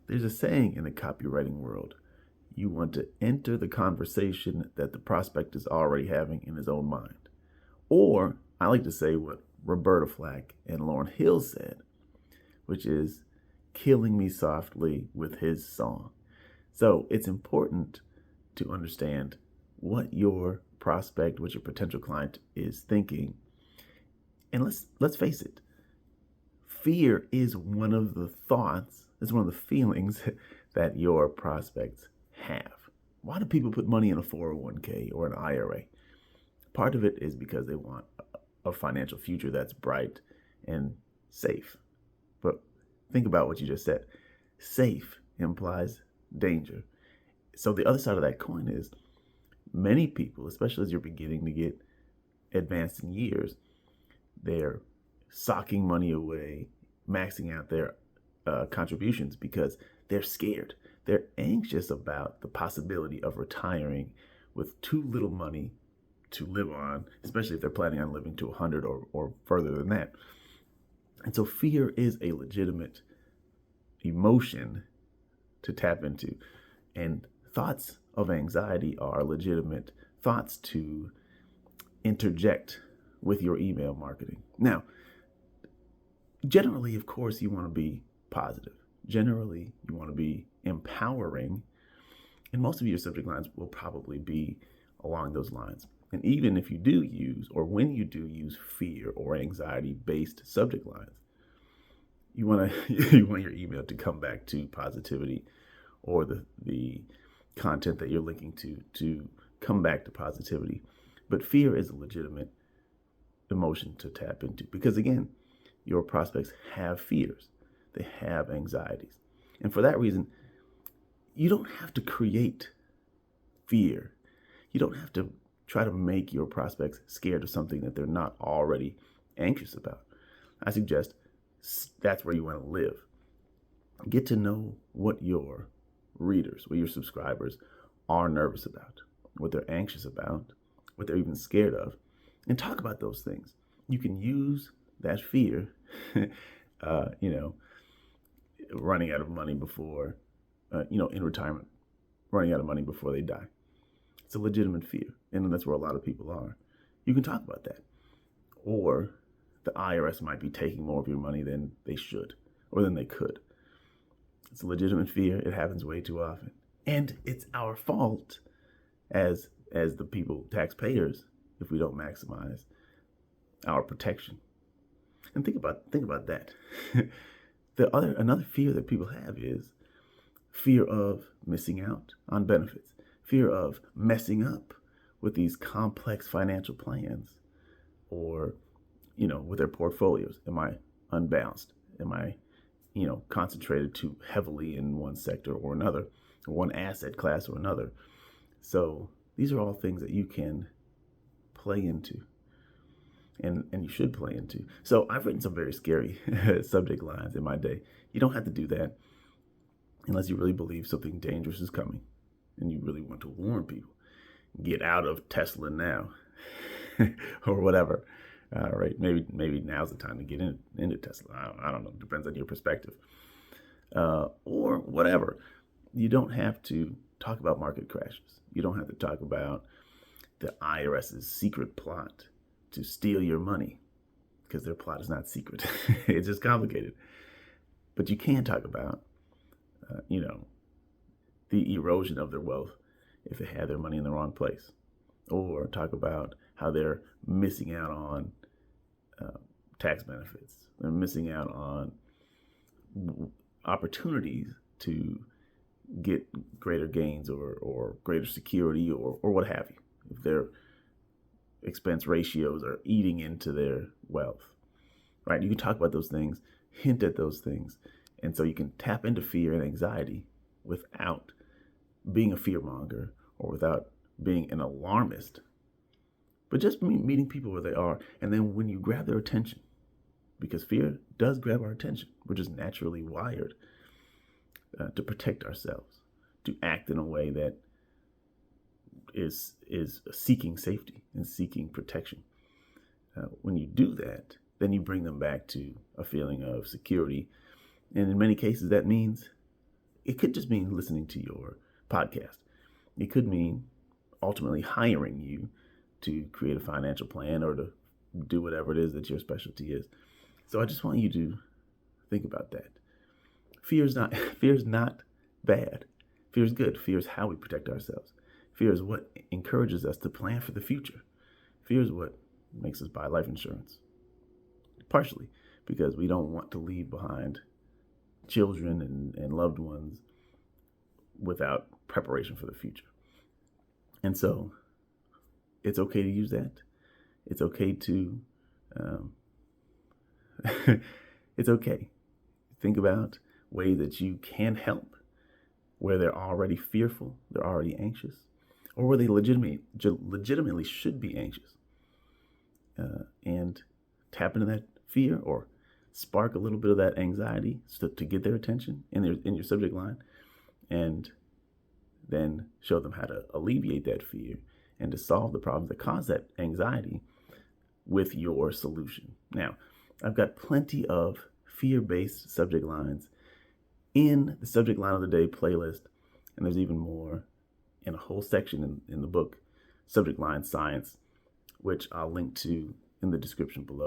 There's a saying in the copywriting world: you want to enter the conversation that the prospect is already having in his own mind. Or I like to say what Roberta Flack and Lauryn Hill said, which is killing me softly with his song. So it's important to understand what your prospect, what your potential client is thinking. And let's face it, fear is one of the thoughts, it's one of the feelings that your prospects have. Why do people put money in a 401k or an IRA? Part of it is because they want a financial future that's bright and safe. But think about what you just said. Safe implies danger. So the other side of that coin is many people, especially as you're beginning to get advanced in years, they're socking money away, maxing out their contributions because they're scared. They're anxious about the possibility of retiring with too little money to live on, especially if they're planning on living to 100 or further than that. And so fear is a legitimate emotion to tap into. And thoughts of anxiety are legitimate thoughts to interject with your email marketing. Now, generally, of course, you want to be positive. Generally, you want to be empowering. And most of your subject lines will probably be along those lines. And even if you do use, or when you do use fear or anxiety based subject lines, you want you want your email to come back to positivity, or the content that you're linking to come back to positivity. But fear is a legitimate emotion to tap into because, again, your prospects have fears, they have anxieties. And for that reason, you don't have to create fear. You don't have to try to make your prospects scared of something that they're not already anxious about. I suggest that's where you want to live. Get to know what your readers, what your subscribers are nervous about, what they're anxious about, what they're even scared of, and talk about those things. You can use that fear, running out of money before, in retirement, running out of money before they die. It's a legitimate fear, and that's where a lot of people are. You can talk about that. Or the IRS might be taking more of your money than they should, or than they could. It's a legitimate fear. It happens way too often. And it's our fault as the people, taxpayers, if we don't maximize our protection. And think about that. Another fear that people have is fear of missing out on benefits, fear of messing up with these complex financial plans, or with their portfolios. Am I unbalanced? Am I concentrated too heavily in one sector or another, or one asset class or another? So these are all things that you can play into, and you should play into. So I've written some very scary subject lines in my day. You don't have to do that unless you really believe something dangerous is coming and you really want to warn people. Get out of Tesla now, or whatever. Right? Maybe now's the time to get into Tesla. I don't know. Depends on your perspective, or whatever. You don't have to talk about market crashes. You don't have to talk about the IRS's secret plot to steal your money, because their plot is not secret. It's just complicated. But you can talk about, the erosion of their wealth if they had their money in the wrong place, or talk about how they're missing out on tax benefits. They're missing out on opportunities to get greater gains, or greater security, or what have you, if their expense ratios are eating into their wealth. Right? You can talk about those things, hint at those things, and so you can tap into fear and anxiety without being a fearmonger, or without being an alarmist, but just meeting people where they are. And then when you grab their attention, because fear does grab our attention, we're just naturally wired to protect ourselves, to act in a way that is seeking safety and seeking protection. When you do that, then you bring them back to a feeling of security. And in many cases, that means it could just mean listening to your podcast. It could mean ultimately hiring you to create a financial plan or to do whatever it is that your specialty is. So I just want you to think about that. Fear is not bad. Fear is good. Fear is how we protect ourselves. Fear is what encourages us to plan for the future. Fear is what makes us buy life insurance. Partially because we don't want to leave behind children and loved ones without preparation for the future. And so it's okay to use that. It's okay to, it's okay. Think about ways that you can help where they're already fearful, they're already anxious, or where they legitimately should be anxious. And tap into that fear or spark a little bit of that anxiety to get their attention in your subject line, and then show them how to alleviate that fear and to solve the problems that cause that anxiety with your solution. Now, I've got plenty of fear-based subject lines in the Subject Line of the Day playlist, and there's even more in a whole section in the book, Subject Line Science, which I'll link to in the description below.